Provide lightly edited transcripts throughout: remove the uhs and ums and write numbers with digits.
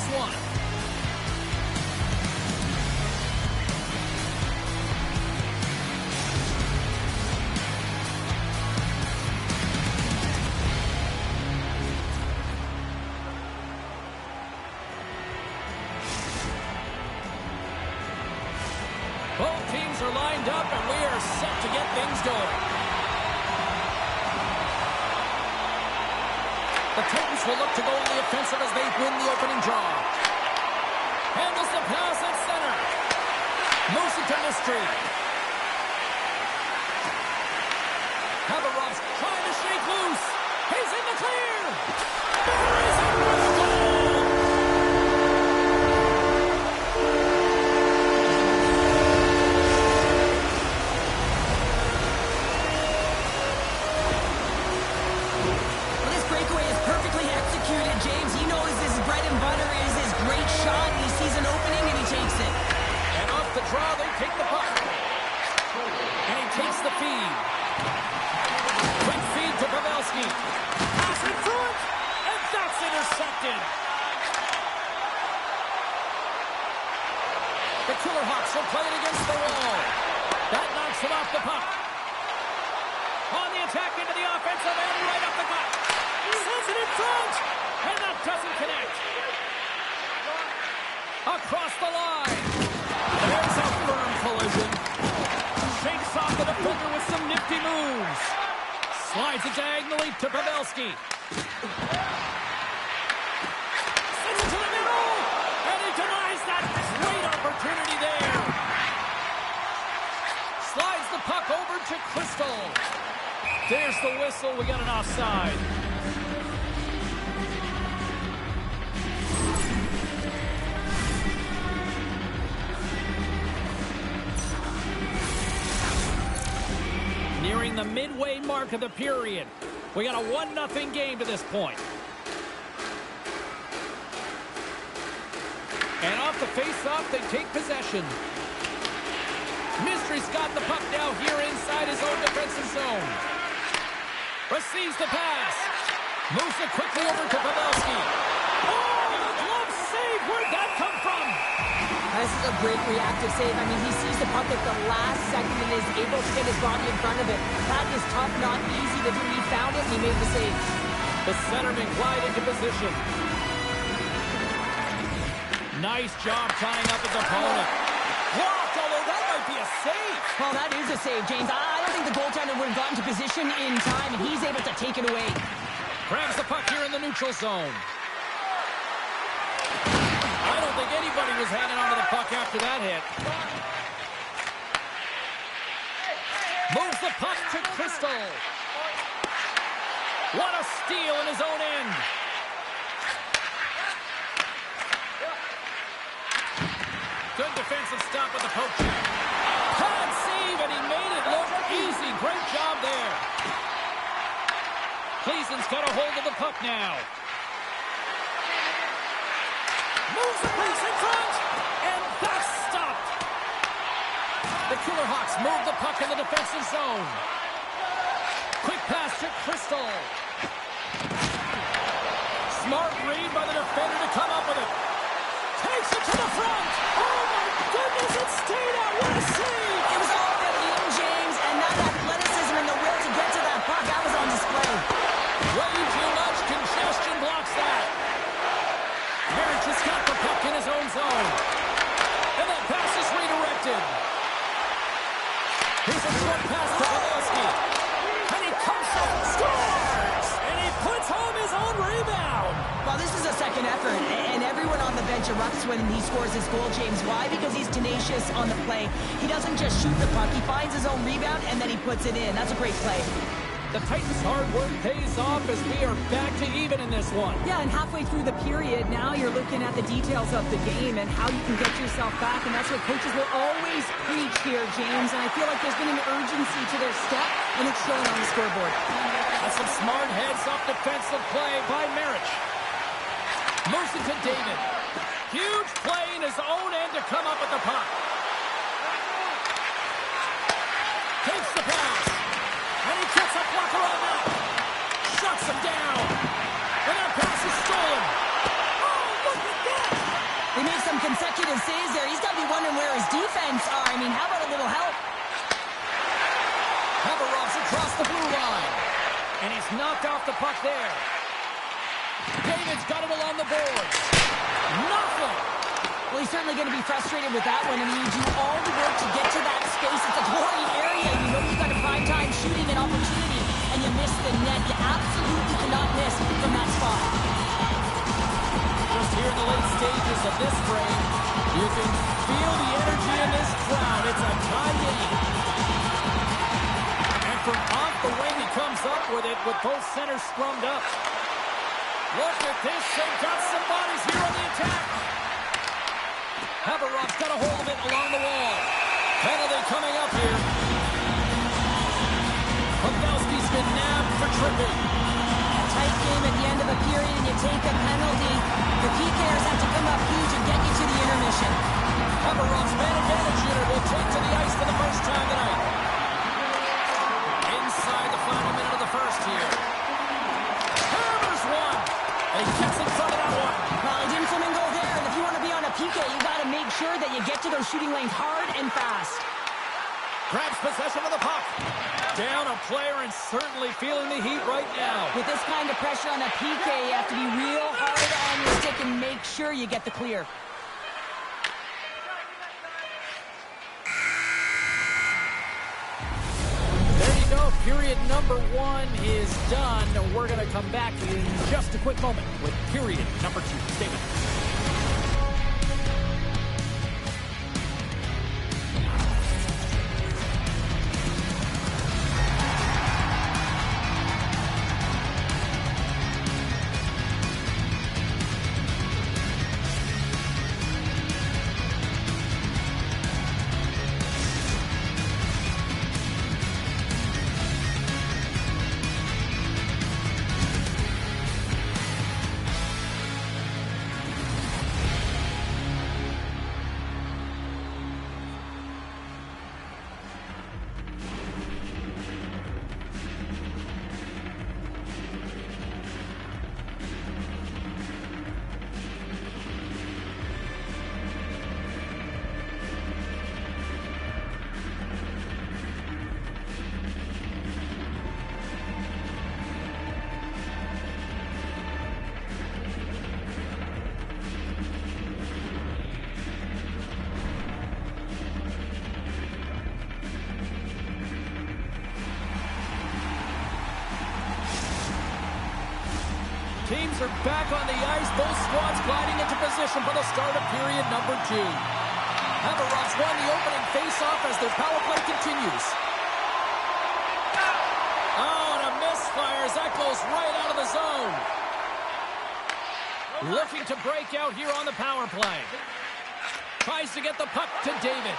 this one. Both teams are lined up, and we are set to get things going. The Titans will look to go on the offensive as they win the opening draw. Handles the pass at center. Moves it to Mystery. Haberov's trying to shake loose. He's in the clear. Buries it for the goal. James, he knows his bread and butter is his great shot, and he sees an opening, and he takes it. And off the draw, they take the puck. And he takes the feed. Quick feed to Pavelski. Pass in front, and that's intercepted. The Killer Hawks will play it against the wall. That knocks him off the puck. On the attack into the offensive end, right up the gut. Sends it in front. And that doesn't connect. Across the line. There's a firm collision. Shakes off the defender with some nifty moves. Slides it diagonally to Pavelski. Sends it to the middle. And he denies that great opportunity there. Slides the puck over to Crystal. There's the whistle. We got an offside. Nearing the midway mark of the period. We got a 1-0 game to this point. And off the face-off, they take possession. Mystery's got the puck now here inside his own defensive zone. Receives the pass. Moves it quickly over to Pavelski. Oh, glove save! Where'd that come from? This is a great reactive save. I mean, he sees the puck at the last second and is able to get his body in front of it. That is tough, not easy to do. He found it and he made the save. The centerman glide into position. Nice job tying up his opponent. Blocked, although that might be a save. Well, that is a save, James. I don't think the goaltender would have gotten to position in time, and he's able to take it away. Grabs the puck here in the neutral zone. I don't think anybody was hanging onto the puck after that hit. Moves the puck to Crystal. What a steal in his own end. Good defensive stop with the poke check. Pad save, and he made it look easy. Great job there. Cleason's got a hold of the puck now. Moves the crease in front, and that's stopped. The Killer Hawks move the puck in the defensive zone. Quick pass to Crystal. Smart read by the defender to come up with it. Takes it to the front. Oh, my goodness, it stayed out. What a save. It was already in, James, and that athleticism and the will to get to that puck, that was on display. Way too much congestion blocks that. Marich has got the puck in his own zone. And that pass is redirected. Here's a short pass to Pavelski. And he comes up and scores! And he puts home his own rebound. Well, this is a second effort, and everyone on the bench erupts when he scores his goal, James. Why? Because he's tenacious on the play. He doesn't just shoot the puck. He finds his own rebound, and then he puts it in. That's a great play. The Titans' hard work pays off as we are back to even in this one. Yeah, and halfway through the period, now you're looking at the details of the game and how you can get yourself back, and that's what coaches will always preach here, James, and I feel like there's been an urgency to their step, and it's showing on the scoreboard. That's some smart heads-up defensive play by Marich. Moves it to David. Huge play in his own end to come up with the puck. Takes the pass. And he gets a blocker on that. Shuts him down. And that pass is stolen. Oh, look at that. there. David's got it along the boards. Nothing. Well, he's certainly going to be frustrated with that one. I mean, you do all the work to get to that space. It's a glory area. You know you've got a prime time shooting an opportunity, and you miss the net. You absolutely cannot miss from that spot. Just here in the late stages of this frame, you can feel the energy in this crowd. It's a tie game. And from off the wing, he comes up with it with both centers scrummed up. Look at this. They've got some bodies here on the attack. Haveroff's got a hold of it along the wall. Penalty coming up here. Pavelski's been nabbed for tripping. A tight game at the end of a period, and you take a penalty. The PKers have to come up huge and get you to the intermission. Haveroff's man advantage unit will take to the ice for the first time tonight. Inside the final minute of the first here. Hammers one. And he gets in front of that one. Well, he didn't flamingo there, and if you want to be on a PK, you got to make sure that you get to those shooting lanes hard and fast. Grabs possession of the puck. Down a player and certainly feeling the heat right now. With this kind of pressure on a PK, you have to be real hard on your stick and make sure you get the clear. There you go. Period number one is done. We're going to come back in just a quick moment with period number two. Stay with us. Teams are back on the ice. Both squads gliding into position for the start of period number two. Haveroff's won the opening faceoff as their power play continues. Oh, and a misfire as that goes right out of the zone. Looking to break out here on the power play. Tries to get the puck to David.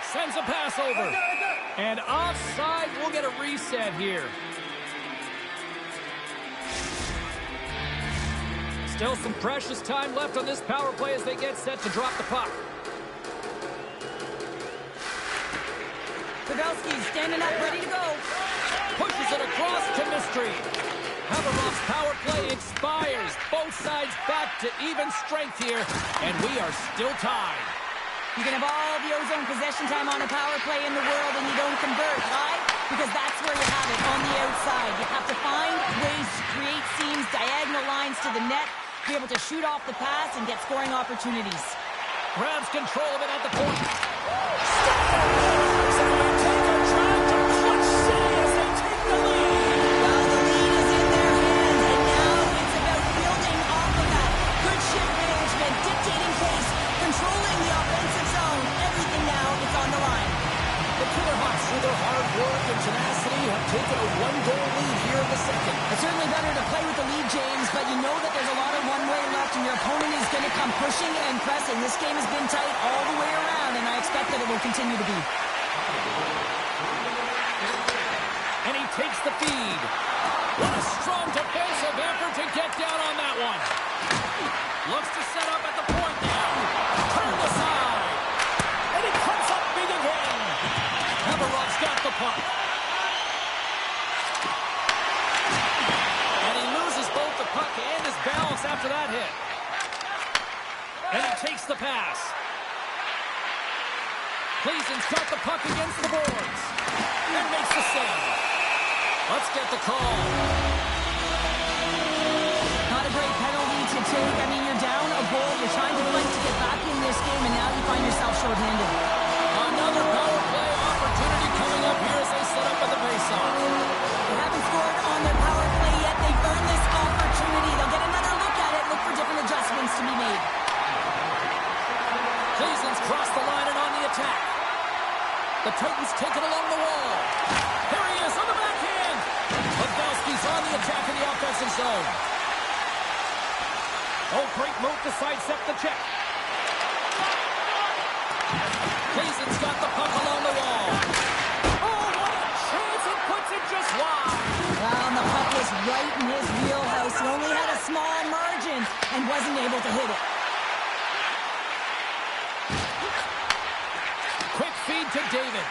Sends a pass over. And offside, we'll get a reset here. Still some precious time left on this power play as they get set to drop the puck. Pavelski's standing up, ready to go. Pushes it across to Mystery. Haveroff's power play expires. Both sides back to even strength here, and we are still tied. You can have all the ozone possession time on a power play in the world, and you don't convert. Why? Because that's where you have it, on the outside. You have to find ways to create seams, diagonal lines to the net, be able to shoot off the pass and get scoring opportunities. Grabs control of it at the point. Well, the lead is in their hands, and now it's about building off of that. Good shift management, dictating pace, controlling the offensive zone. Everything now is on the line. The Killer Hawks, through their hard work and tenacity, have taken a one-goal lead here in the second. It's certainly better to play with the lead, James, but you know that there's a lot of one-way left, and your opponent is going to come pushing and pressing. This game has been tight all the way around, and I expect that it will continue to be. And he takes the feed. What a strong defensive effort to get down on that one. Looks to set up at the point now. Turned aside. And it comes up big again. Haveroff's got the puck. And he loses both the puck and his balance after that hit. And he takes the pass. Cleason's got the puck against the boards. And makes the save. Let's get the call. The Titans take it along the wall. There he is on the backhand. Pavelski's on the attack in the offensive zone. Oh, great move to sidestep the check. Cleason's got the puck along the wall. Oh, what a chance. It puts it just wide. Well, and the puck was right in his wheelhouse. He only had a small margin and wasn't able to hit it. Quick feed to David.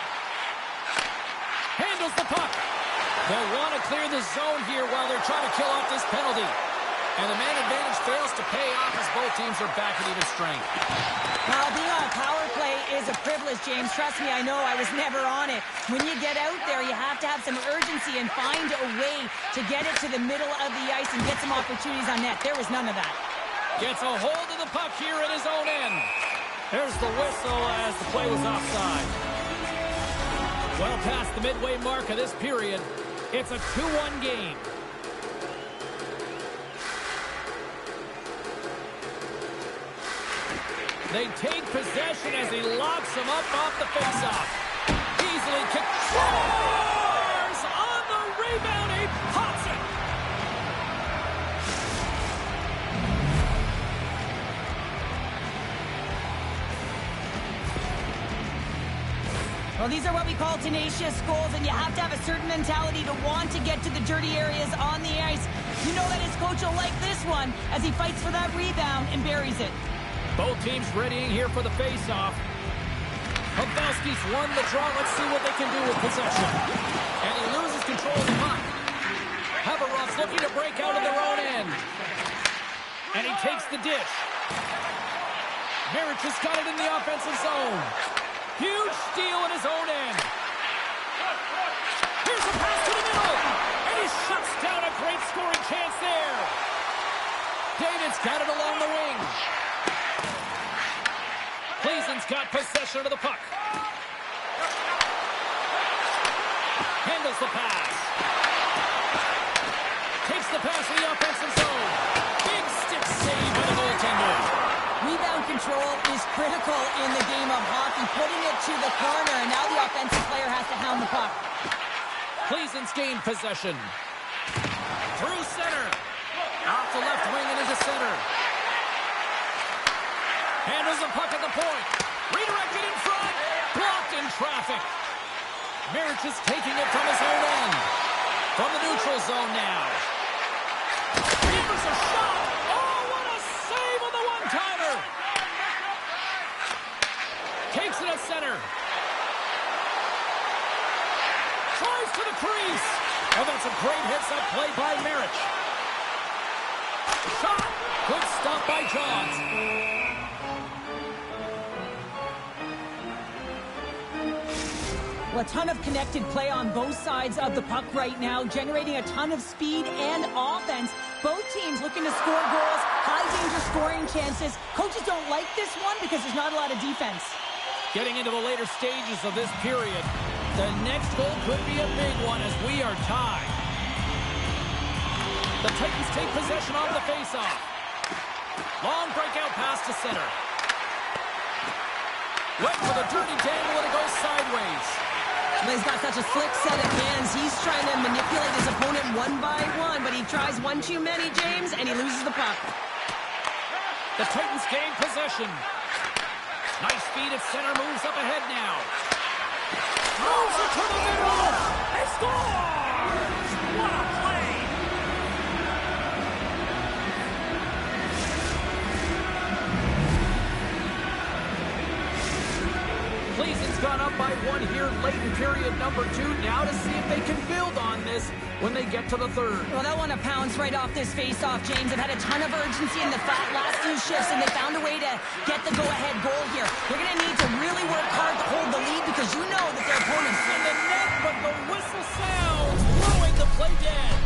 Handles the puck. They'll want to clear the zone here while they're trying to kill off this penalty. And the man advantage fails to pay off as both teams are back at even strength. Now, being on a power play is a privilege, James. Trust me, I know. I was never on it. When you get out there, you have to have some urgency and find a way to get it to the middle of the ice and get some opportunities on net. There was none of that. Gets a hold of the puck here at his own end. There's the whistle as the play was offside. Well past the midway mark of this period, it's a 2-1 game. They take possession as he locks him up off the faceoff. Easily kicked. Scores! On the rebound, he pops it! Well, these are what we call tenacious goals, and you have to have a certain mentality to want to get to the dirty areas on the ice. You know that his coach will like this one as he fights for that rebound and buries it. Both teams readying here for the face-off. Pavelski's won the draw. Let's see what they can do with possession. And he loses control of the puck. Haveroff's looking to break out of their own end. And he takes the dish. Marich has got it in the offensive zone. Huge steal in his own end. Here's a pass to the middle. And he shuts down a great scoring chance there. David's got it along the wing. Cleason's got possession of the puck. Handles the pass. Takes the pass in the offensive zone. Big stick save by the goaltender. Rebound control is critical in the game of hockey. Putting it to the corner, and now the offensive player has to hound the puck. Cleason's gained possession. Through center. Off the left wing and into center. Handles the puck at the point. Redirected in front. Blocked in traffic. Marich is taking it from his own end. From the neutral zone now. Hammers a shot. Oh, what a save on the one-timer. Takes it at center. Tries to the crease. Oh, that's a great hits-up play by Marich. Shot. Good stop by Johns. Well, a ton of connected play on both sides of the puck right now, generating a ton of speed and offense. Both teams looking to score goals, high-danger scoring chances. Coaches don't like this one because there's not a lot of defense. Getting into the later stages of this period, the next goal could be a big one as we are tied. The Titans take possession off the faceoff. Long breakout pass to center. Went for the dirty dangle and it goes sideways. But he's got such a slick set of hands. He's trying to manipulate his opponent one by one, but he tries one too many, James, and he loses the puck. The Titans gain possession. Nice feed at center, moves up ahead now. Throws it to the middle. They score! What a play! Cleason's gone up by one here late in period number 2. Now to see if they can build on this when they get to the third. Well, they'll want to pounce right off this face-off, James. They've had a ton of urgency in the last few shifts, and they found a way to get the go-ahead goal here. They're going to need to really work hard to hold the lead because you know that their opponents in the net, but the whistle sounds, throwing the play dead.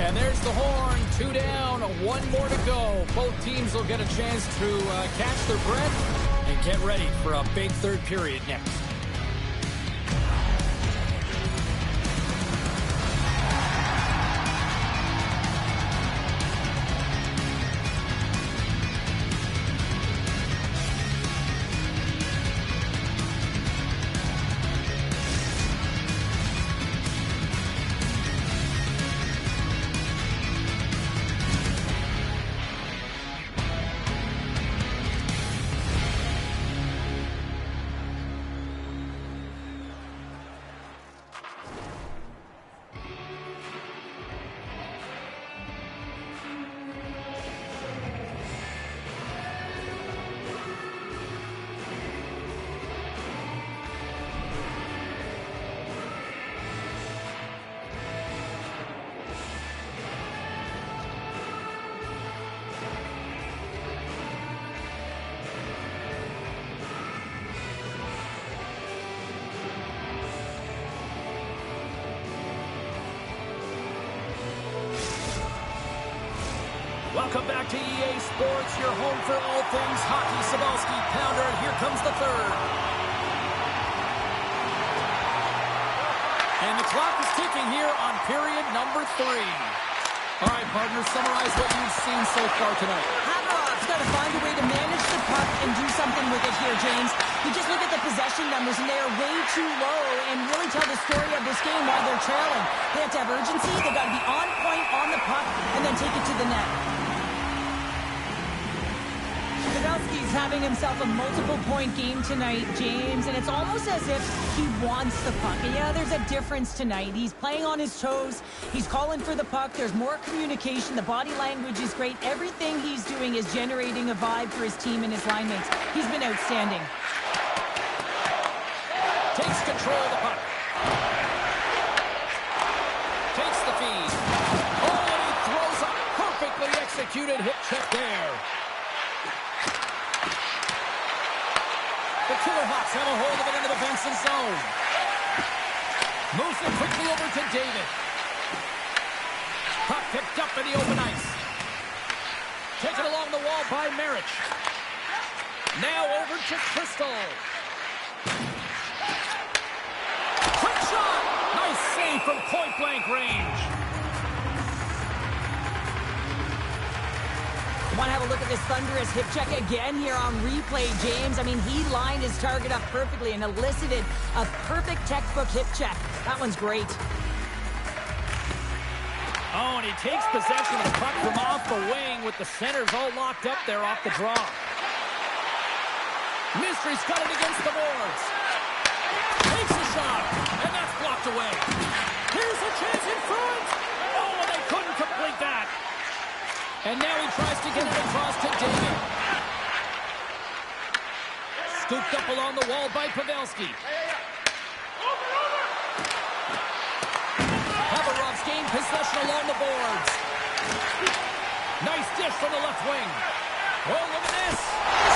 And there's the horn, 2 down, 1 more to go. Both teams will get a chance to catch their breath and get ready for a big third period next. Welcome back to EA Sports, your home for all things hockey. Sabalski pounder, and here comes the third. And the clock is ticking here on period number 3. All right, partners, summarize what you've seen so far tonight. Haveroff's got to find a way to manage the puck and do something with it here, James. You just look at the possession numbers, and they are way too low and really tell the story of this game while they're trailing. They have to have urgency. They've got to be on point on the puck and then take it to the net. Pavelski's having himself a multiple-point game tonight, James, and it's almost as if he wants the puck. And yeah, there's a difference tonight. He's playing on his toes. He's calling for the puck. There's more communication. The body language is great. Everything he's doing is generating a vibe for his team and his line mates. He's been outstanding. Takes control of the puck. Takes the feed. Oh, and he throws a perfectly executed hip check there. The Killer Hawks have a hold of it in the defensive zone. Moves it quickly over to David. Puck picked up in the open ice. Taken along the wall by Marich. Now over to Crystal. Quick shot! Nice save from point-blank range. Want to have a look at this thunderous hip check again here on replay, James. I mean, he lined his target up perfectly and elicited a perfect textbook hip check. That one's great. Oh, and he takes possession of the puck from off the wing with the centers all locked up there off the draw. Mystery's got it against the boards. Takes a shot, and that's blocked away. Here's a chance in front. Oh, and they couldn't complete that. And now he tries to get it across to David. Scooped up along the wall by Pavelski. Haveroff's gained possession along the boards. Nice dish from the left wing. Oh, look at this.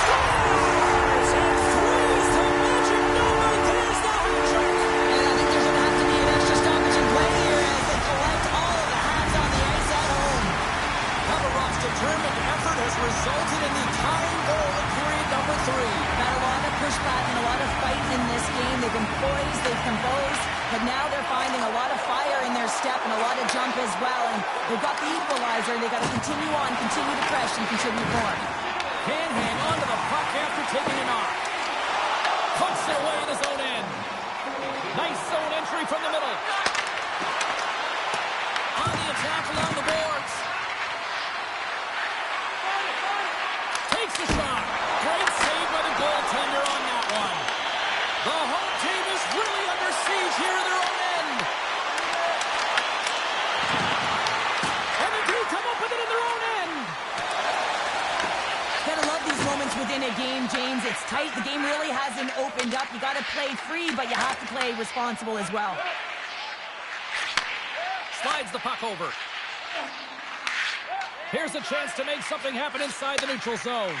Scores! And threes to magic number. There's the hat-trick. And I think there's going to have to be an extra stoppage in play here as they collect all of the hats on the ice at home. Haveroff's determined effort has resulted in the tying goal in period number 3. Got a lot of pushback and a lot of fight in this game. They've been poised, they've composed, but now they're finding a lot of fire in their step and a lot of jump as well. And they've got the equalizer, and they've got to continue on, continue to press, and contribute more. Can hang on to the puck after taking it off. Puts it away in his own end. Nice zone entry from the middle. On the attack along the boards. Takes the shot. Great save by the goaltender on that one. The home team is really under siege here in their own end. And they do come up with it in their own end. Gotta love these moments within a game, James. It's tight. The game really hasn't opened up. You gotta play free, but you have to play responsible as well. Slides the puck over. Here's a chance to make something happen inside the neutral zone.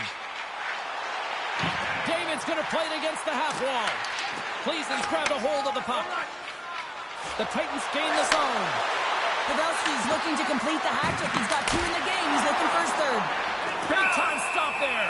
David's going to play it against the half wall. Cleason's grabbed a hold of the puck. The Titans gain the zone. Pavelski's looking to complete the hat trick. He's got 2 in the game. He's looking for his third. Big time stop there.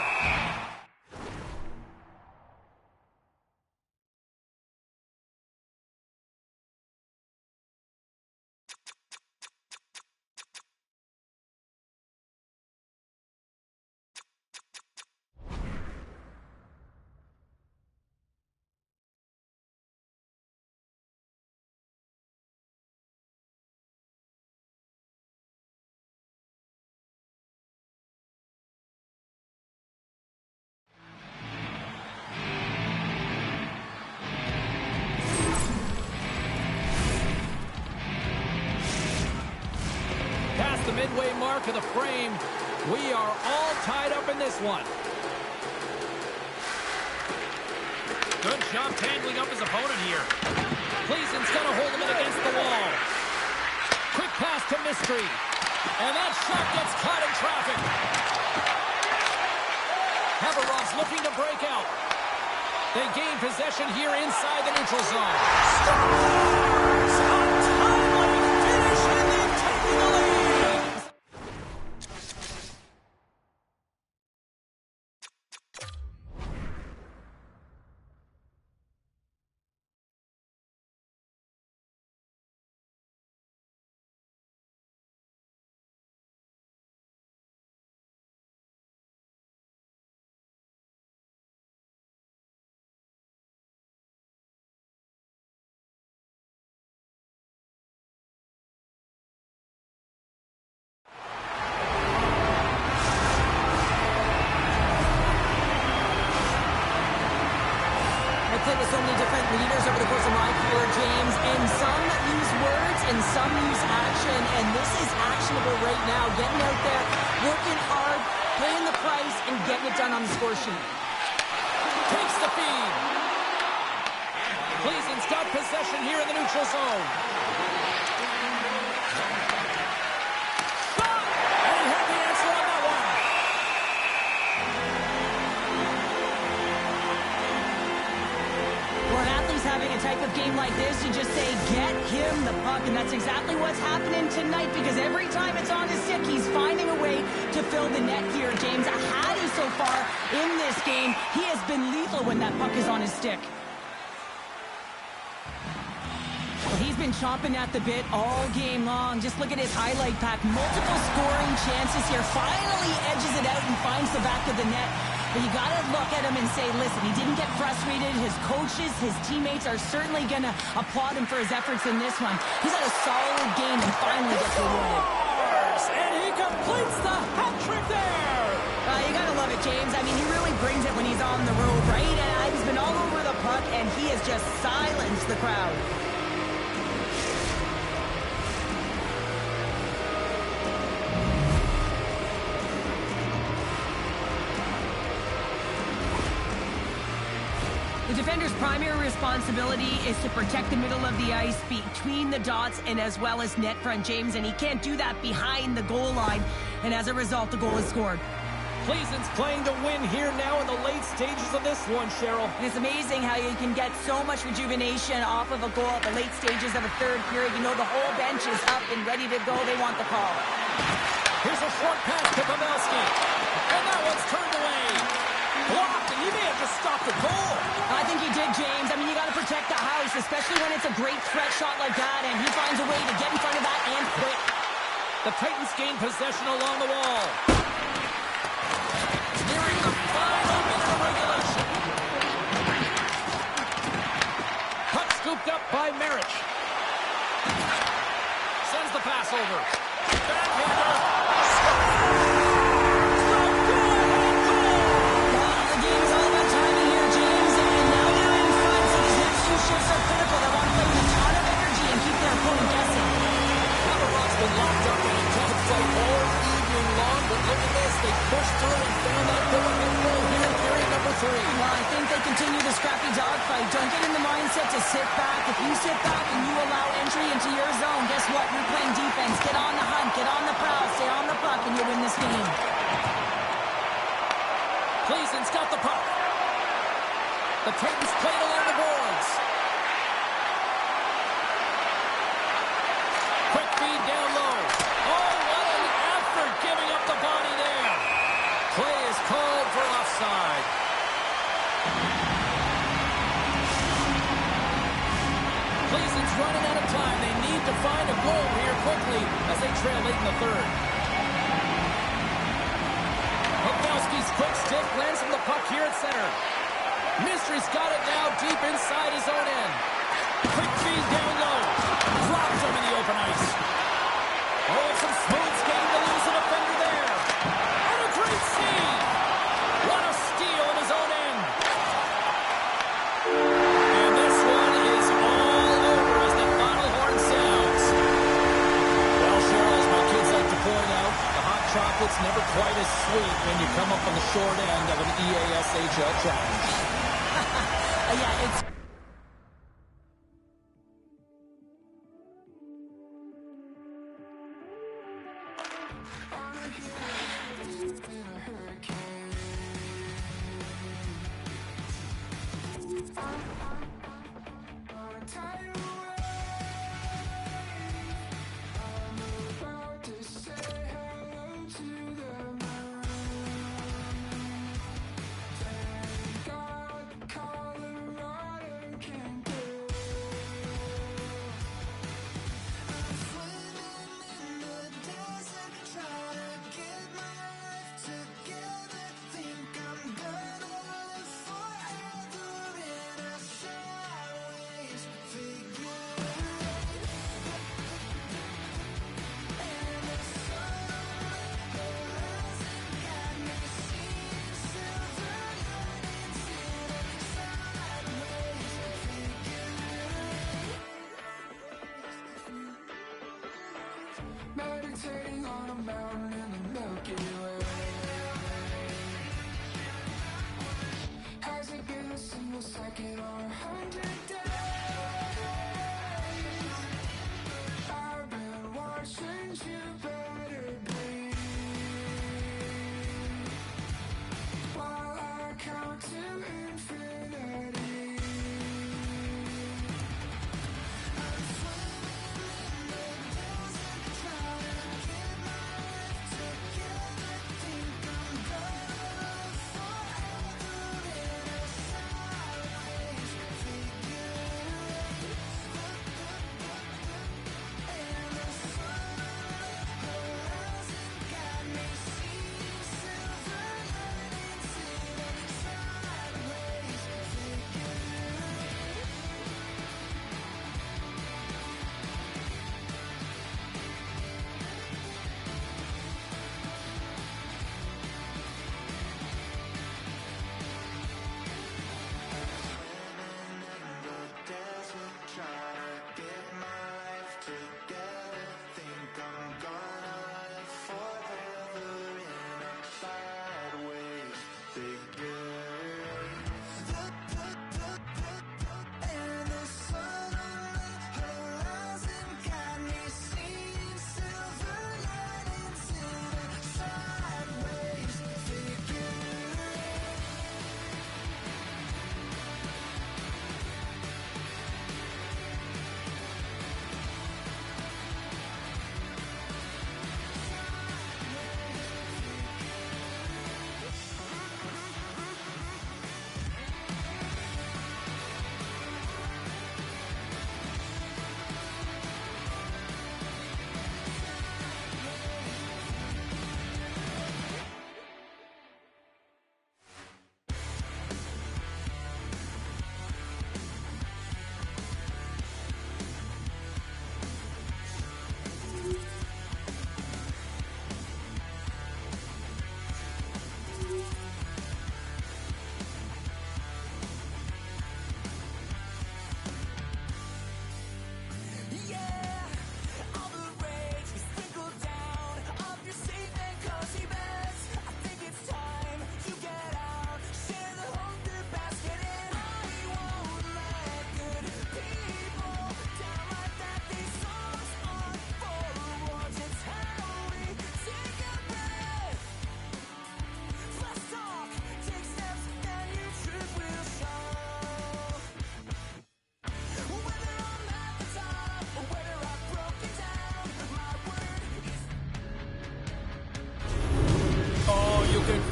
The midway mark of the frame. We are all tied up in this one. Good job tangling up his opponent here. Cleason's going to hold him against the wall. Quick pass to Mystery. And that shot gets caught in traffic. Haveroff's looking to break out. They gain possession here inside the neutral zone. Scores! A timely finish, and they've taken the lead. leaders over the course of my career, James, and some use words and some use action, and this is actionable right now. Getting out there, working hard, paying the price, and getting it done on the score sheet. Takes the feed. Cleveland's got possession here in the neutral zone. Shot! And he had the answer on that one. When athletes having a type of game like this, you just say, get him the puck, and that's exactly what's happening tonight, because every time it's on his stick, he's finding a way to fill the net here, James. A Hattie so far in this game. He has been lethal when that puck is on his stick. Well, he's been chomping at the bit all game long. Just look at his highlight pack. Multiple scoring chances here. Finally edges it out and finds the back of the net. But you got to look at him and say, listen, he didn't get frustrated. His coaches, his teammates are certainly going to applaud him for his efforts in this one. He's had a solid game and finally gets rewarded. And he completes the hat trick there. You got to love it, James. I mean, he really brings it when he's on the road, right? And he's been all over the puck, and he has just silenced the crowd. The defender's primary responsibility is to protect the middle of the ice between the dots and as well as net front, James, and he can't do that behind the goal line, and as a result, the goal is scored. Cleveland's playing to win here now in the late stages of this one, Cheryl. And it's amazing how you can get so much rejuvenation off of a goal at the late stages of a third period. You know the whole bench is up and ready to go. They want the call. Here's a short pass to Pavelski, and that one's turned away. Blocked, and he may have just stopped the goal. I think he did, James. I mean, you got to protect the house, especially when it's a great threat shot like that, and he finds a way to get in front of that and quick. The Titans gain possession along the wall. Nearing the final minute of regulation. Puck scooped up by Marich. Sends the pass over. Backhander. Shifts are critical. They want to play with a ton of energy and keep their opponent guessing. Colorone's been locked up in a tough fight all evening long, but look at this. They pushed through and found that go-ahead goal here in period number 3. Well, I think they continue the scrappy dogfight. Don't get in the mindset to sit back. If you sit back and you allow entry into your zone, guess what? You're playing defense. Get on the hunt. Get on the prowl. Stay on the puck, and you'll win this game. Cleveland's got the puck. The Titans played along the boards. Quick feed down low. Oh, what an effort giving up the body there. Play is called for offside. Cleveland's running out of time. They need to find a goal here quickly as they trail late in the third. Pavelski's quick stick lands from the puck here at center. Mystery's got it now deep inside his own end. Quick feed down low. Drops him in the open ice. Oh, some smooth skating to lose a defender there. And a great save. What a steal in his own end. And this one is all over as the final horn sounds. Well, Cheryl, as my kids like to point out, the hot chocolate's never quite as sweet when you come up on the short end of an EASHL challenge. Yeah, it's... meditating on a mountain in the Milky Way. Has it been a single second or 100 days? I've been watching you better breathe while I count to infinity.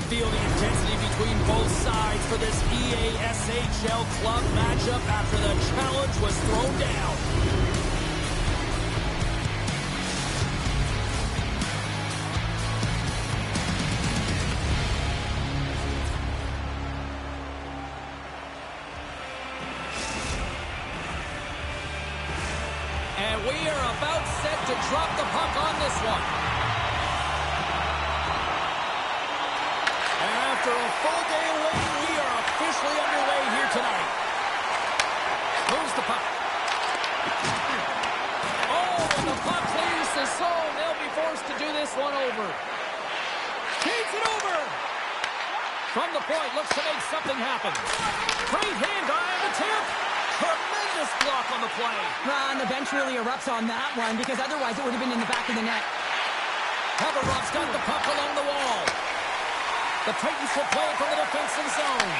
Feel the intensity between both sides for this EASHL club matchup after the challenge was thrown down. And we are about set to drop the puck on this one. After a full day of waiting, we are officially underway here tonight. Moves the puck. Oh, and the puck clears the zone. They'll be forced to do this one over. Feeds it over. From the point, looks to make something happen. Great hand on the tip. Tremendous block on the play. And the bench really erupts on that one because otherwise it would have been in the back of the net. Haverov's got the puck along the wall. The Titans will play from the defensive zone.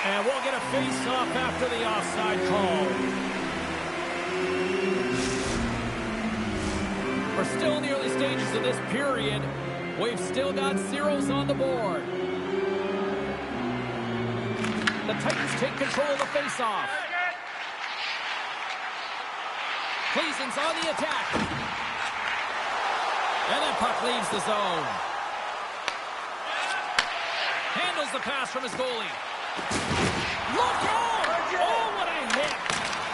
And we'll get a face-off after the offside call. We're still in the early stages of this period. We've still got zeros on the board. The Titans take control of the face-off. Cleason's on the attack. And that puck leaves the zone. Handles the pass from his goalie. Look out! Oh, what a hit!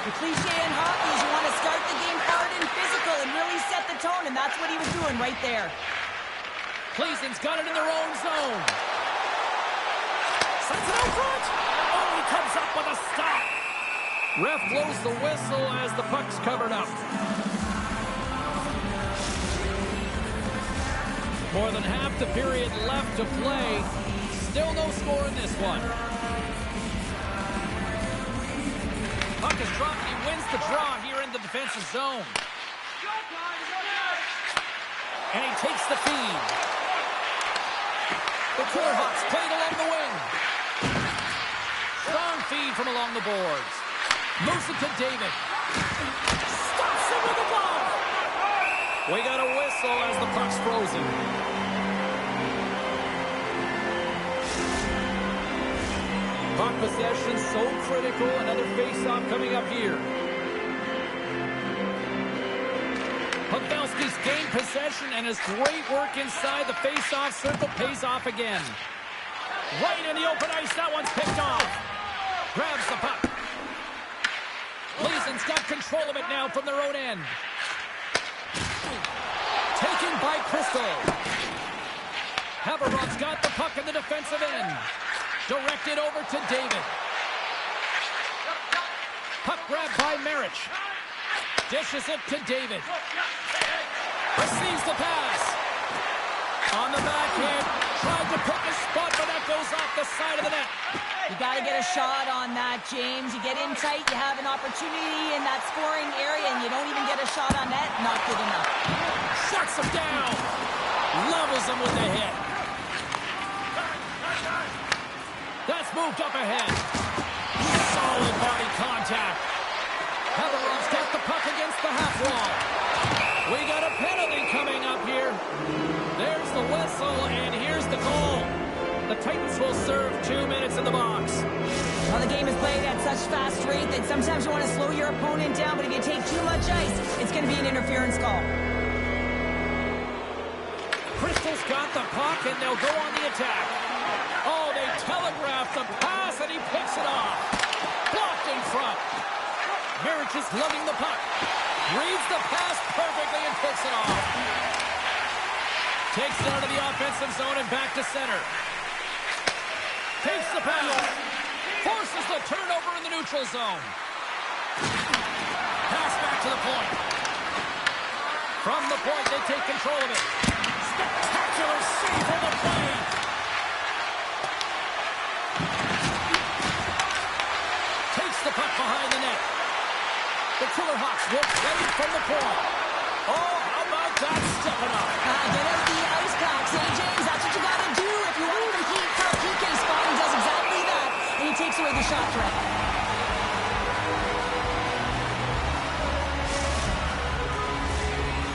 The cliche in hockey is you want to start the game hard and physical and really set the tone, and that's what he was doing right there. Cleason's got it in their own zone. Sends it out front. Oh, he comes up with a stop. Ref blows the whistle as the puck's covered up. More than half the period left to play. Still no score in this one. Puck is dropped. He wins the draw here in the defensive zone. And he takes the feed. The Hawks played along the wing. Strong feed from along the boards. Moves it to David. Stops him with a block. We got a whistle as the puck's frozen. Puck possession so critical. Another face-off coming up here. Pavelski's gained possession, and his great work inside the face-off circle pays off again. Right in the open ice, that one's picked off. Grabs the puck. Leason's got control of it now from their own end. Taken by Crystal. Haveron's got the puck in the defensive end. Directed over to David. Puck grabbed by Marich. Dishes it to David. Receives the pass. On the backhand. Tried to pick a spot, but that goes off the side of the net. You got to get a shot on that, James. You get in tight, you have an opportunity in that scoring area, and you don't even get a shot on net. Not good enough. Shuts him down. Levels him with the hit. That's moved up ahead. Solid body contact. Haveron's got the puck against the half wall. We got a penalty coming up here. There's the whistle, and here's the goal. The Titans will serve 2 minutes in the box. Well, the game is played at such fast rate that sometimes you want to slow your opponent down, but if you take too much ice, it's going to be an interference call. Crystal's got the puck, and they'll go on the attack. Oh, they telegraph the pass, and he picks it off. Blocked in front. Marich is lugging the puck. Reads the pass perfectly and picks it off. Takes it out of the offensive zone and back to center. Takes the pass. Forces the turnover in the neutral zone. Pass back to the point. From the point, they take control of it. Spectacular save on the play. Takes the puck behind the net. The Hawks will play from the point. Oh, how about that stepping up? Get out the ice packs, James. That's what you got to do if you want to compete for a PK spot. He does exactly that, and he takes away the shot threat.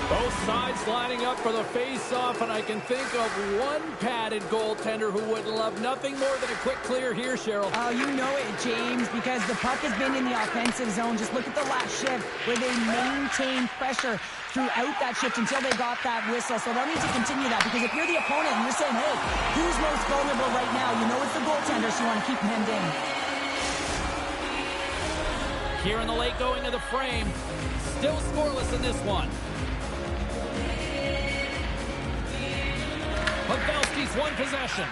Both sides lining up for the face-off, and I can think of one padded goaltender who would love nothing more than a quick clear here, Cheryl. Oh, you know it, James, because the puck has been in the offensive zone. Just look at the last shift where they maintained pressure throughout that shift until they got that whistle. So they'll need to continue that, because if you're the opponent and you're saying, hey, who's most vulnerable right now? You know it's the goaltender, so you want to keep him hemmed in. Here in the late going of the frame, still scoreless in this one. Pavelski's won possession.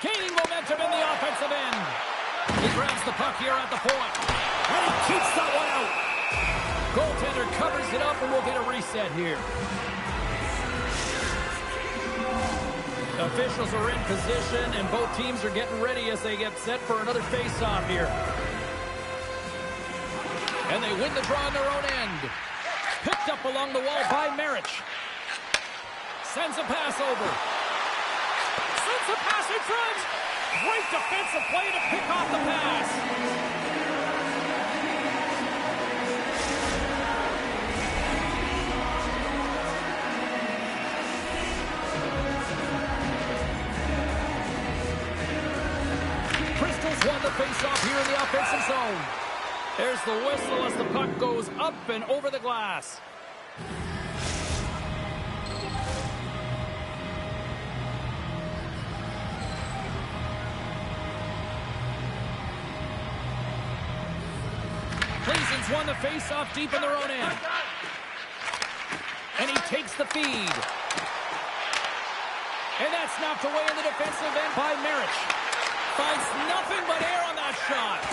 Gaining momentum in the offensive end. He grabs the puck here at the point. And he keeps that one out. Goaltender covers it up, and we'll get a reset here. Officials are in position, and both teams are getting ready as they get set for another face-off here. And they win the draw on their own end. Picked up along the wall by Marich. Sends a pass over. Sends a pass in front. Great defensive play to pick off the pass. Crystals won the face-off here in the offensive zone. There's the whistle as the puck goes up and over the glass. Cleason's won the face-off deep in their own end. And he takes the feed. And that's knocked away in the defensive end by Marich. Finds nothing but air on that shot.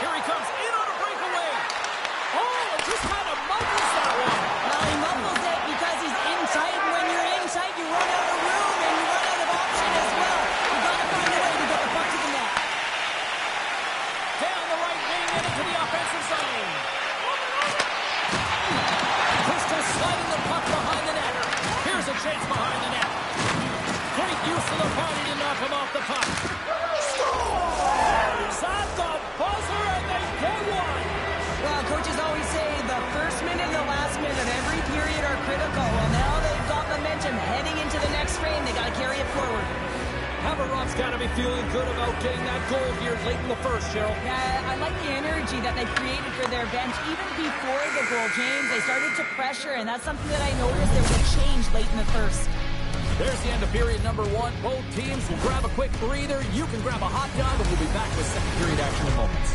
Here he comes in on a breakaway. Oh, it just kind of mumbles that one. Well, he mumbles it because he's in tight. When you're in tight, Haverock's got to be feeling good about getting that goal here late in the first, Cheryl. Yeah, I like the energy that they created for their bench. Even before the goal, James, they started to pressure, and that's something that I noticed there was a change late in the first. There's the end of period number 1. Both teams will grab a quick breather. You can grab a hot dog, and we'll be back with second period action in moments.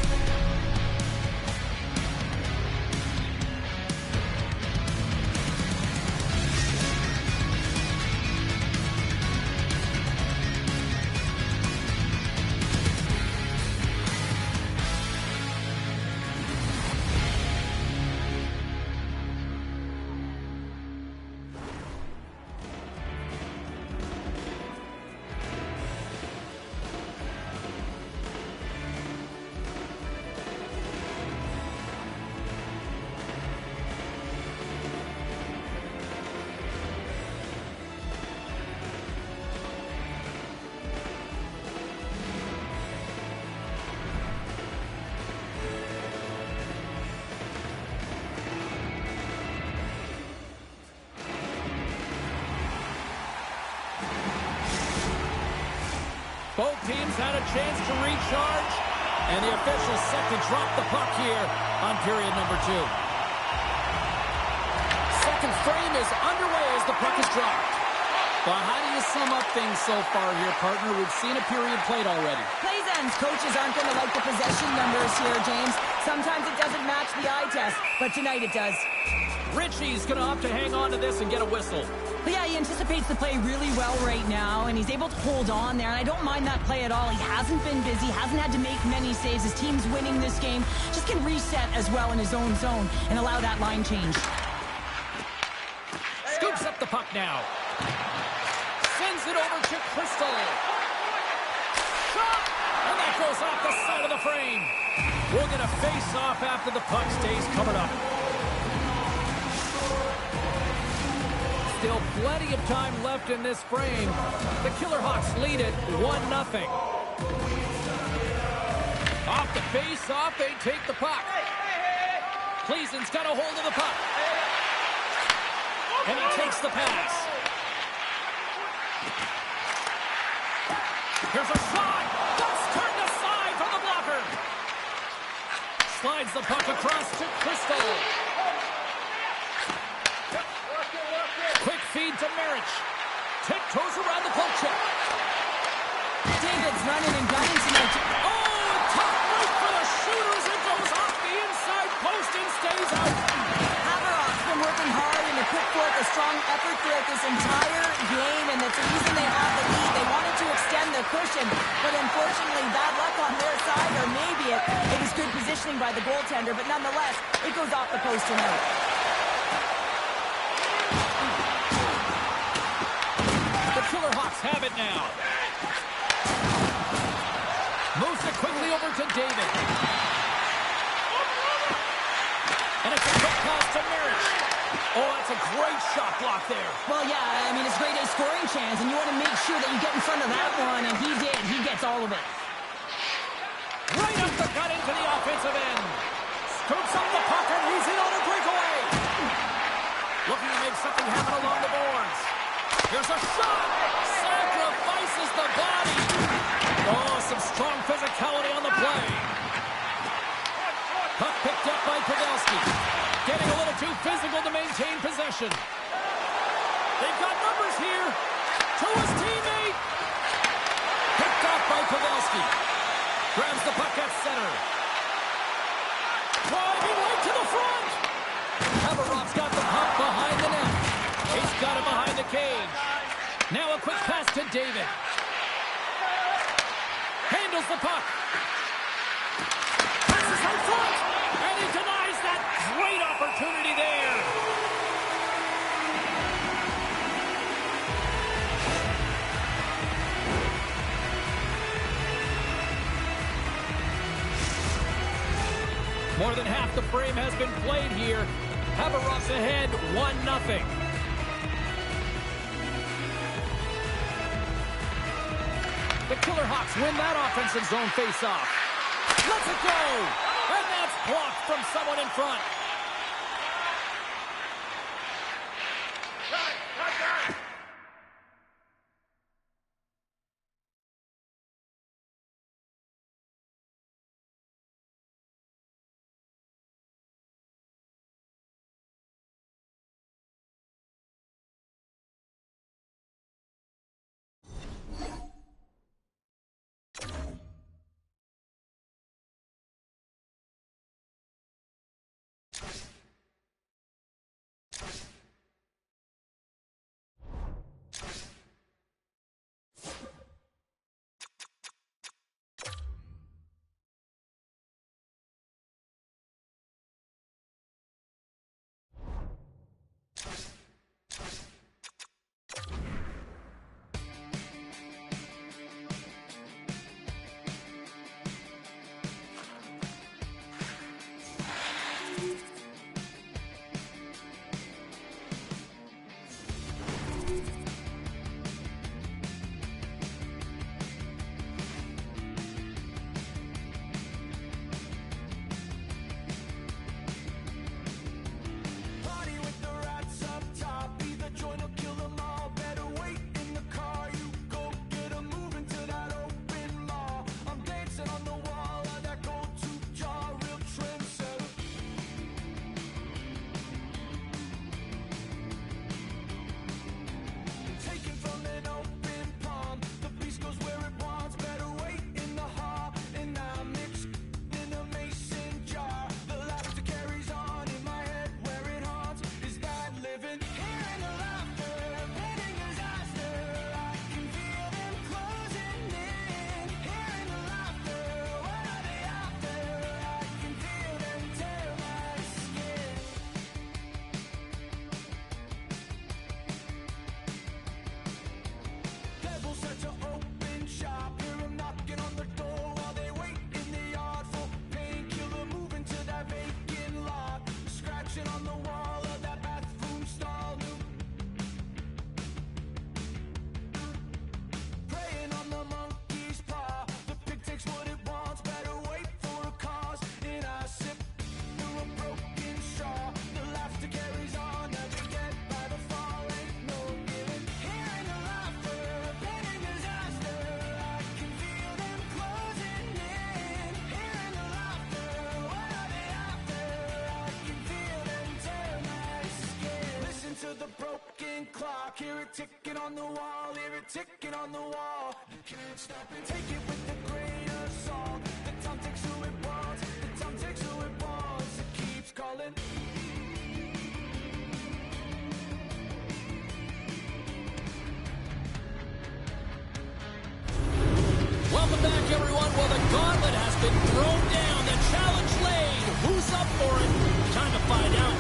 Both teams had a chance to recharge, and the officials set to drop the puck here on period number 2. Second frame is underway as the puck is dropped. Well, how do you sum up things so far here, partner? We've seen a period played already. Plays ends. Coaches aren't going to like the possession numbers here, James. Sometimes it doesn't match the eye test, but tonight it does. Richie's going to have to hang on to this and get a whistle. But yeah, he anticipates the play really well right now, and he's able to hold on there, and I don't mind that play at all. He hasn't been busy, hasn't had to make many saves. His team's winning this game. Just can reset as well in his own zone and allow that line change. Scoops up the puck now. Sends it over to Crystal. Shot! And that goes off the side of the frame. We'll get a face-off after the puck stays covered up. Still plenty of time left in this frame. The Killer Hawks lead it 1-0. Off the face-off, they take the puck. Cleason's got a hold of the puck. And he takes the pass. Here's a shot. That's turned aside from the blocker. Slides the puck across to Crystal. Quick feed to Marich. Tiptoes around the poke check. David's running and gunning tonight. Oh, top right for the shooters. It goes off the inside post and stays out. Haverock's been working hard and to put forth a strong effort throughout this entire game, and that's the reason they have the lead. They wanted to extend the cushion, but unfortunately bad luck on their side, or maybe it was good positioning by the goaltender, but nonetheless, it goes off the post and out. Killer Hawks have it now. Moves it quickly over to David. And it's a quick pass to Marich. Oh, that's a great shot block there. Well, yeah, I mean, it's great a scoring chance, and you want to make sure that you get in front of that one, and he did. He gets all of it. Right up the gut into the offensive end. Scoops up the puck, and he's in on a breakaway. Looking to make something happen along the boards. Here's a shot. Sacrifices the body. Oh, some strong physicality on the play. Puck picked up by Pavelski. Getting a little too physical to maintain possession. They've got numbers here. To his teammate. Picked up by Pavelski. Grabs the puck at center. Driving right to the front. Haverock's got the puck behind the net. He's got it behind the cage. Now a quick pass to David. Handles the puck. Passes out front. And he denies that great opportunity there. More than half the frame has been played here. Haverock's ahead 1-0. The Killer Hawks win that offensive zone face-off. Let's it go! And that's blocked from someone in front. clock, hear it ticking on the wall, hear it ticking on the wall. You can't stop it, take it with a grain of salt. The time takes who it wants, the time takes who it wants. It keeps calling. Welcome back, everyone. Well, the gauntlet has been thrown down. The challenge laid. Who's up for it? Time to find out.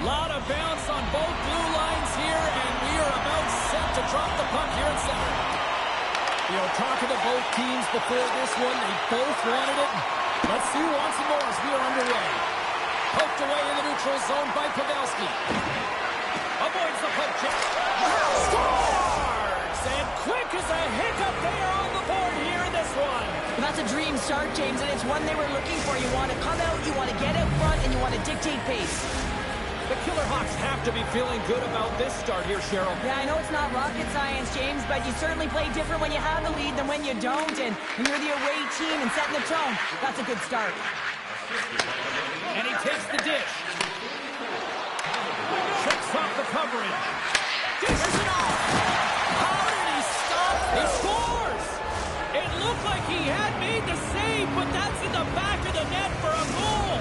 Lot of bounce on both blue lines here, and we are about set to drop the puck here at center. You know, talking to both teams before this one, they both wanted it. Let's see who wants it more as we are underway. Poked away in the neutral zone by Pavelski. Avoids the poke check. Scores! And quick as a hiccup there on the board here in this one. That's a dream start, James, and it's one they were looking for. You want to come out, you want to get out front, and you want to dictate pace. The Killer Hawks have to be feeling good about this start here, Cheryl. Yeah, I know it's not rocket science, James, but you certainly play different when you have the lead than when you don't. And when you're the away team and setting the tone, that's a good start. And he takes the dish. Checks off the coverage. Dishes it off. How did he stop? He scores! It looked like he had made the save, but that's in the back of the net for a goal.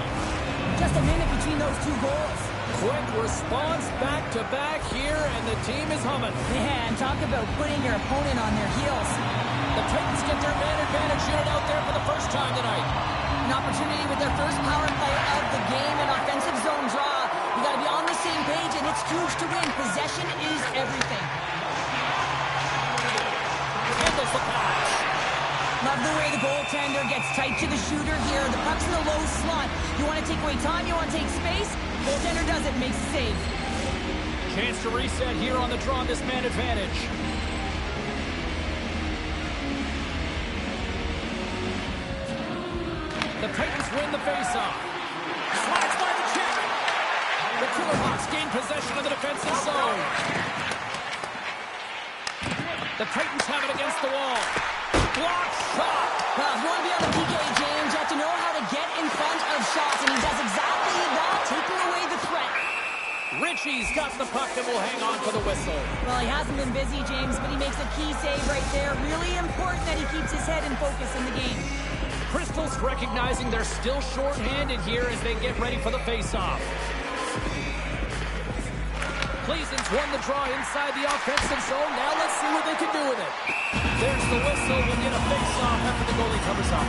Just a minute between those two goals. Quick response back-to-back here, and the team is humming. Man, talk about putting your opponent on their heels. The Titans get their man advantage unit out there for the first time tonight. An opportunity with their first power play of the game, an offensive zone draw. You got to be on the same page, and it's huge to win. Possession is everything. Handles the pass. Love the way the goaltender gets tight to the shooter here. The puck's in the low slot. You want to take away time, you want to take space. Goaltender does it, makes a save. Chance to reset here on the draw, this man advantage. The Titans win the faceoff. Slides by the check. The Killer Hawks gain possession of the defensive zone. The Titans have it against the wall. Block shot. Well, if you want to be on the PK, James, you have to know how to get in front of shots, and he does exactly that, taking away the threat. Ritchie's got the puck and will hang on for the whistle. Well, he hasn't been busy, James, but he makes a key save right there. Really important that he keeps his head in focus in the game. Crystals recognizing they're still short-handed here as they get ready for the face-off. Pleasant's won the draw inside the offensive zone. Now let's see what they can do with it. There's the whistle. We'll get a face-off after the goalie covers up.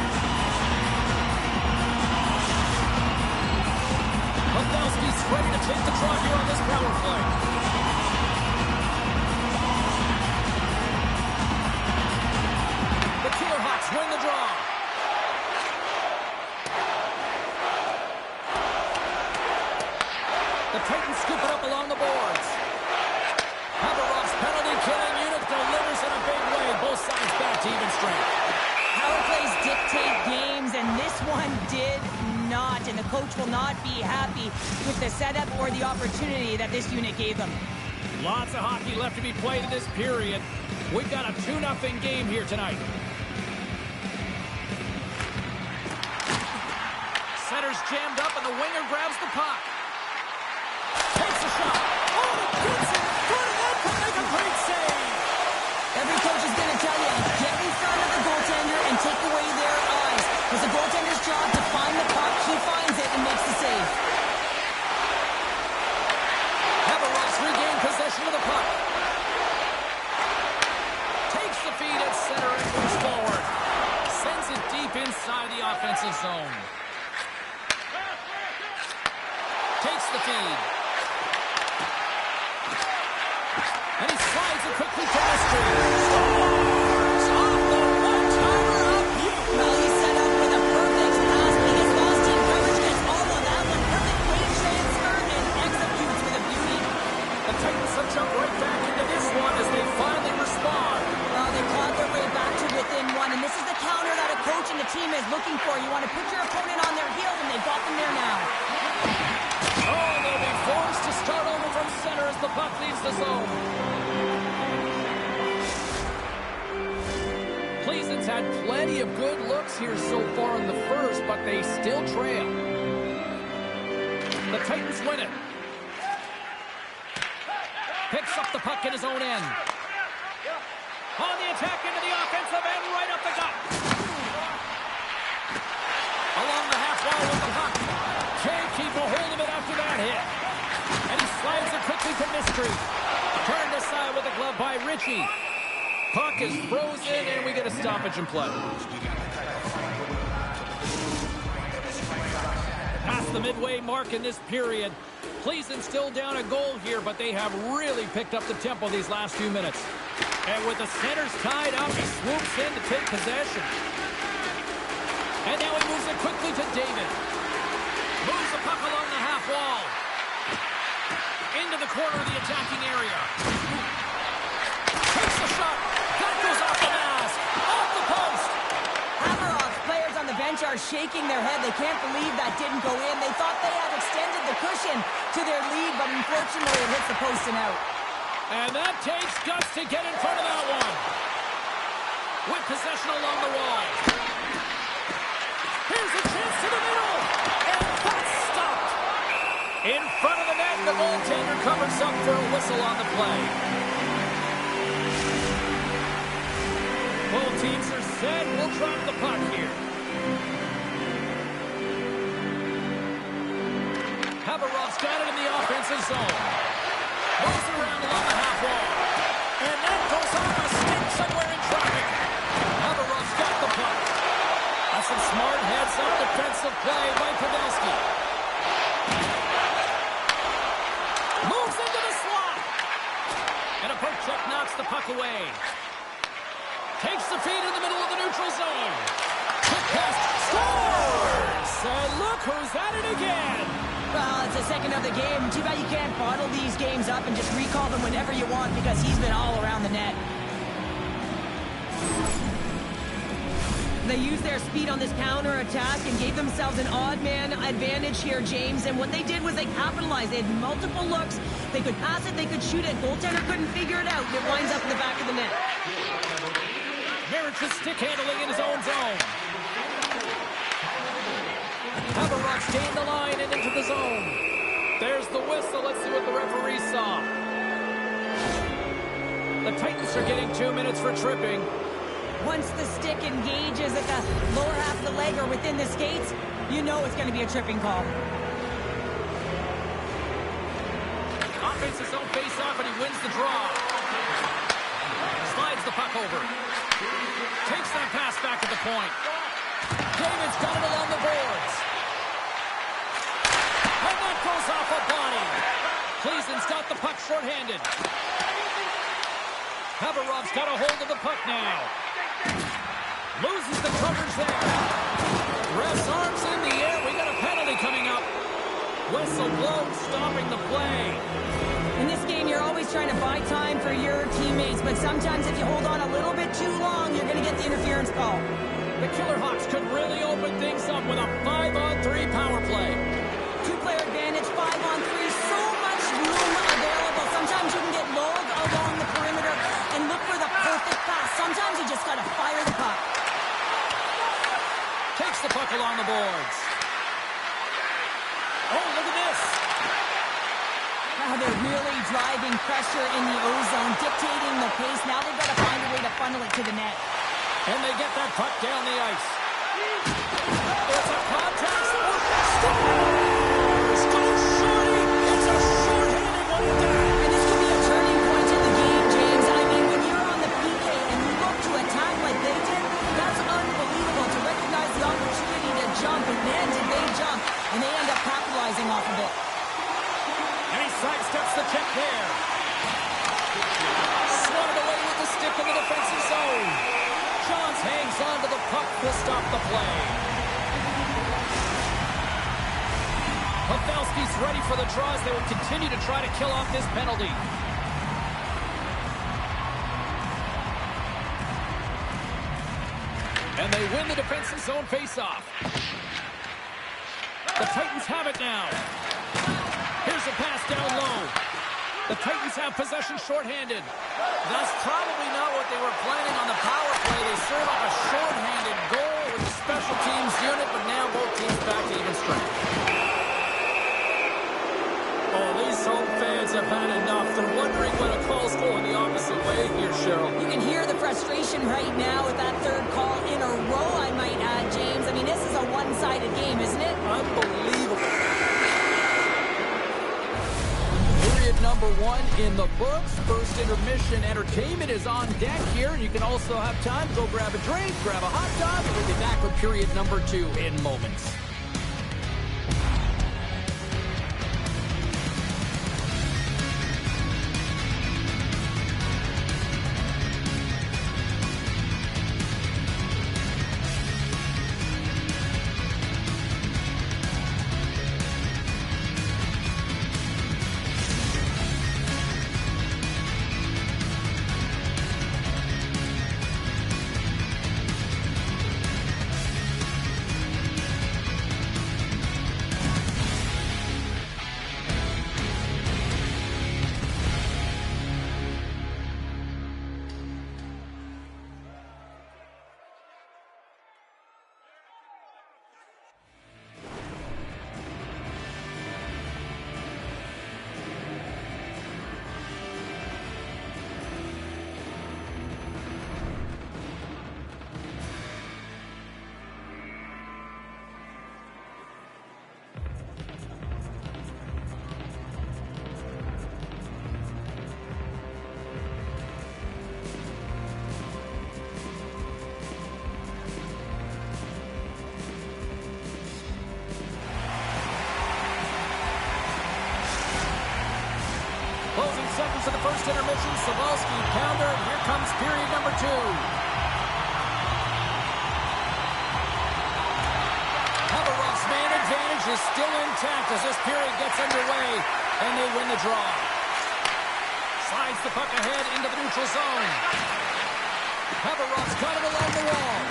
Pavelski's ready to take the draw here on this power play. The Killer Hawks win the draw. The Titans scoop it up along the boards. Haberov's penalty-killing unit delivers in a big way. Both sides back to even strength. Power plays dictate games, and this one did not. And the coach will not be happy with the setup or the opportunity that this unit gave them. Lots of hockey left to be played in this period. We've got a 2-0 game here tonight. Center's jammed up, and the winger grabs the puck. Takes a shot. Oh, gets it. Front of that can make a great save. Every coach is going to tell you, get in front of the goaltender and take away their eyes. It's the goaltender's job to find the puck. He finds it and makes the save. Haberov's regained possession of the puck. Takes the feed at center and moves forward. Sends it deep inside the offensive zone. Takes the feed. And he slides it quickly to Mystery. Scores! Off the one-timer up you. Well, he's set up with a perfect pass, but he gets lost in coverage, gets all of that one. Perfect weight transfer and executes with a beauty. The Titans have jumped right back into this one as they finally respond. Well, they clawed their way back to within one, and this is the counter that a coach and the team is looking for. You want to put your opponent on their heels, and they've got them there now. Oh, they'll be the zone. Cleveland's had plenty of good looks here so far in the first, but they still trail. The Titans win it. Picks up the puck in his own end. On the attack into the offensive end, right up the gut. Along the half wall with the puck. Can't keep a hold of it after that hit. And he slides it quickly to Mystery. Turned aside with a glove by Ritchie. Puck is frozen, and we get a stoppage in play. Past the midway mark in this period. Cleveland still down a goal here, but they have really picked up the tempo these last few minutes. And with the centers tied up, he swoops in to take possession. And now he moves it quickly to David. Moves the puck along the half wall. Into the corner of the attacking area. Takes the shot. That goes off the mask. Off the post. Haveroff's players on the bench are shaking their head. They can't believe that didn't go in. They thought they had extended the cushion to their lead, but unfortunately it hits the post and out. And that takes guts to get in front of that one. With possession along the wall. Here's a chance to the middle. And that's stopped. In front of the net, the goaltender covers up for a whistle on the play. Both teams are set. We'll drop the puck here. Haveroff's got it in the offensive zone. Moves it around along the half wall. And that goes off a stick somewhere in traffic. Haveroff's got the puck. That's some smart heads-up defensive play by Pavelski. Moves into the slot. And a poke check knocks the puck away. Takes the feed in the middle of the neutral zone. Quick pass. Scores! And look who's at it again. Well, it's the second of the game. Too bad you can't bottle these games up and just recall them whenever you want because he's been all around the net. They used their speed on this counter-attack and gave themselves an odd-man advantage here, James. And what they did was they capitalized. They had multiple looks. They could pass it. They could shoot it. Goaltender couldn't figure it out. It winds up in the back of the net. Merritt's stick handling in his own zone. Haveroff gained the line and into the zone. There's the whistle. Let's see what the referee saw. The Titans are getting 2 minutes for tripping. Once the stick engages at the lower half of the leg or within the skates, you know it's going to be a tripping call. Offense his own face-off, and he wins the draw. Slides the puck over. Takes that pass back at the point. David's got it along the boards. And that goes off a body. Cleveland's got the puck shorthanded. Haveroff's got a hold of the puck now. Loses the coverage there. Ref's arms in the air. We got a penalty coming up. Whistle blows, stopping the play. In this game, you're always trying to buy time for your teammates, but sometimes if you hold on a little bit too long, you're going to get the interference call. The Killer Hawks could really open things up with a 5-on-3 power play. Two-player advantage, 5-on-3, so much room available. Sometimes you can get lulled along the perimeter and look for the perfect pass. Sometimes you just got to fire the puck. Takes the puck along the boards. Oh, look at this. They're really driving pressure in the O-zone, dictating the pace. Now they've got to find a way to funnel it to the net. And they get that puck down the ice. It's a contact sport. Scores! Shorty! It's a short-handed one at that. And this could be a turning point in the game, James. I mean, when you're on the PK and you look to attack like they did, that's unbelievable to recognize the opportunity to jump, and man, did they jump. And they end up capitalizing off of it. And he sidesteps the check there. Swatted away with the stick in the defensive zone. Johns hangs on to the puck to stop the play. Pavelski's ready for the draws. They will continue to try to kill off this penalty. And they win the defensive zone faceoff. The Titans have it now. Here's a pass down low. The Titans have possession shorthanded. That's probably not what they were planning on the power play. They serve up a shorthanded goal with the special teams unit, but now both teams back to even strength. Oh, these home fans have had enough. They're wondering when a call's going the opposite way here, Cheryl. You can hear the frustration right now with that third call in a row, I might add, James. I mean, this is a one-sided game, isn't it? Unbelievable. Period number 1 in the books. First intermission entertainment is on deck here. You can also have time to go grab a drink, grab a hot dog, and we'll be back with period number 2 in moments. Closing seconds of the first intermission. Savalski, pounder, and here comes period number 2. Haveroff's man advantage is still intact as this period gets underway, and they win the draw. Slides the puck ahead into the neutral zone. Haveroff's got it along the wall.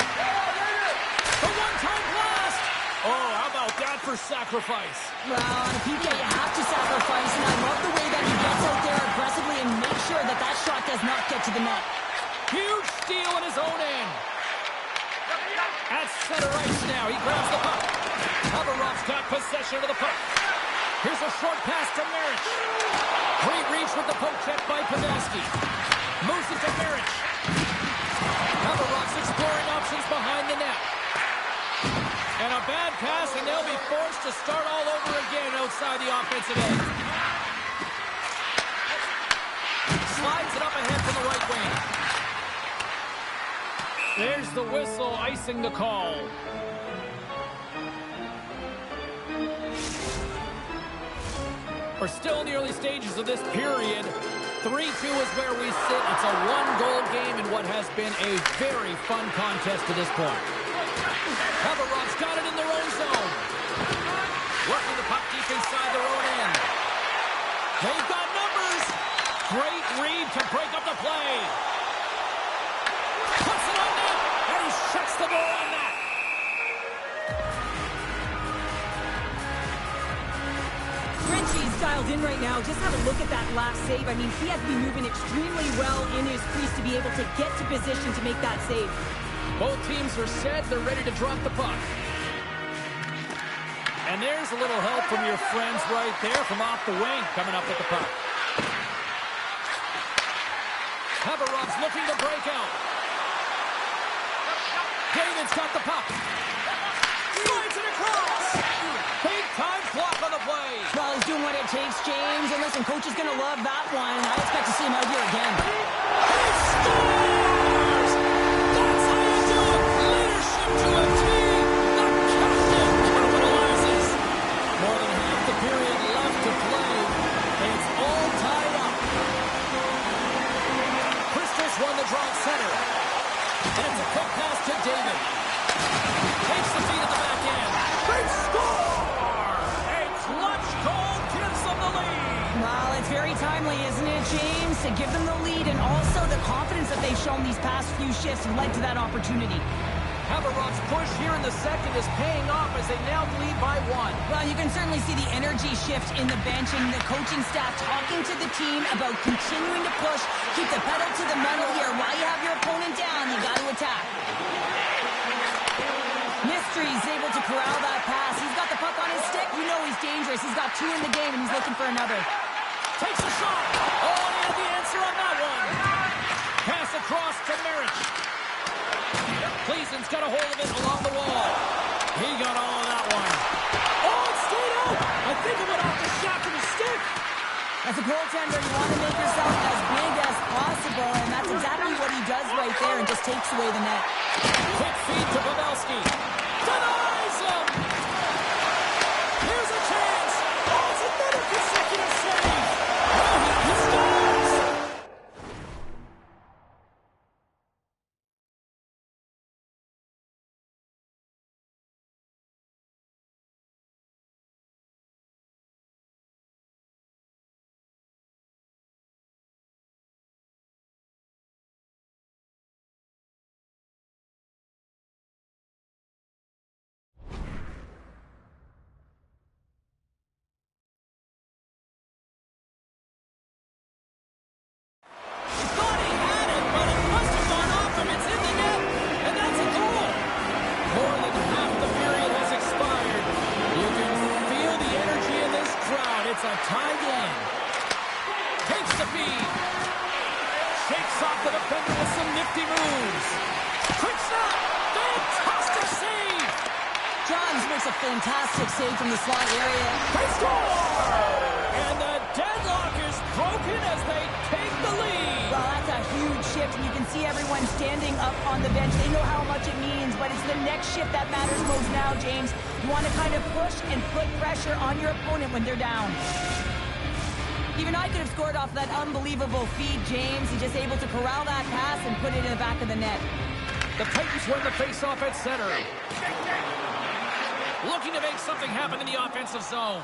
The one-time blast! Oh, how about that for sacrifice? Well, on a PK, you have to sacrifice, and I love the way that he gets out there aggressively and makes sure that that shot does not get to the net. Huge steal in his own end. At center ice now, he grabs the puck. Haveroff's got possession of the puck. Here's a short pass to Marich. Great reach with the poke check by Pavelski. Moves it to Marich. Haveroff's exploring options behind the net. And a bad pass, and they'll be forced to start all over again outside the offensive end. Slides it up ahead from the right wing. There's the whistle, icing the call. We're still in the early stages of this period. 3-2 is where we sit. It's a one-goal game in what has been a very fun contest to this point. Haveroff's got it in their own zone. Working the puck deep inside their own end. They've got numbers. Great read to break up the play. Puts it on net, and he shuts the door on that. Frenchie's dialed in right now. Just have a look at that last save. I mean, he has been moving extremely well in his crease to be able to get to position to make that save. Both teams are set. They're ready to drop the puck. And there's a little help from your friends right there from off the wing coming up with the puck. Haveroff's looking to break out. David's got the puck. Slides it across. Big time block on the play. Well, he's doing what it takes, James. And listen, coach is going to love that one. I expect to see him out here again. He scores! That's how you do it. Leadership to a team. The captain capitalizes. More than half the period left to play. It's all tied up. Crystals won the draw at center. And it's a quick pass to David. Takes the feed at the back end. They score! A clutch goal gives them the lead. Well, it's very timely, isn't it, James? To give them the lead and also the confidence that they've shown these past few shifts led to that opportunity. Everott's push here in the second is paying off as they now lead by 1. Well, you can certainly see the energy shift in the bench and the coaching staff talking to the team about continuing to push, keep the pedal to the metal here. While you have your opponent down, you got to attack. Mystery's able to corral that pass. He's got the puck on his stick. You know he's dangerous. He's got 2 in the game, and he's looking for another. Takes a shot. Oh, and he had the answer on that one. Pass across to Merritt. Cleason's got a hold of it along the wall. He got all of that one. Oh, it stayed out. I think it went off the shot from his stick. As a goaltender, you want to make yourself as big as possible, and that's exactly what he does right there and just takes away the net. Quick feed to Pavelski. Denies him. Here's a chance. Oh, it's another consecutive save. He scores. It's a tie game. Takes the feed. Shakes off the defender with some nifty moves. Quick snap. Fantastic save. Johns makes a fantastic save from the slot area. They score! And the deadlock is broken as they take the lead. Well, that's a huge shift, and you can see everyone standing up on the bench. They know how much it means, but it's the next shift that matters most now, James. You want to kind of push and put pressure on your opponent when they're down. Even I could have scored off that unbelievable feed, James. He's just able to corral that pass and put it in the back of the net. The Titans win the faceoff at center. Looking to make something happen in the offensive zone.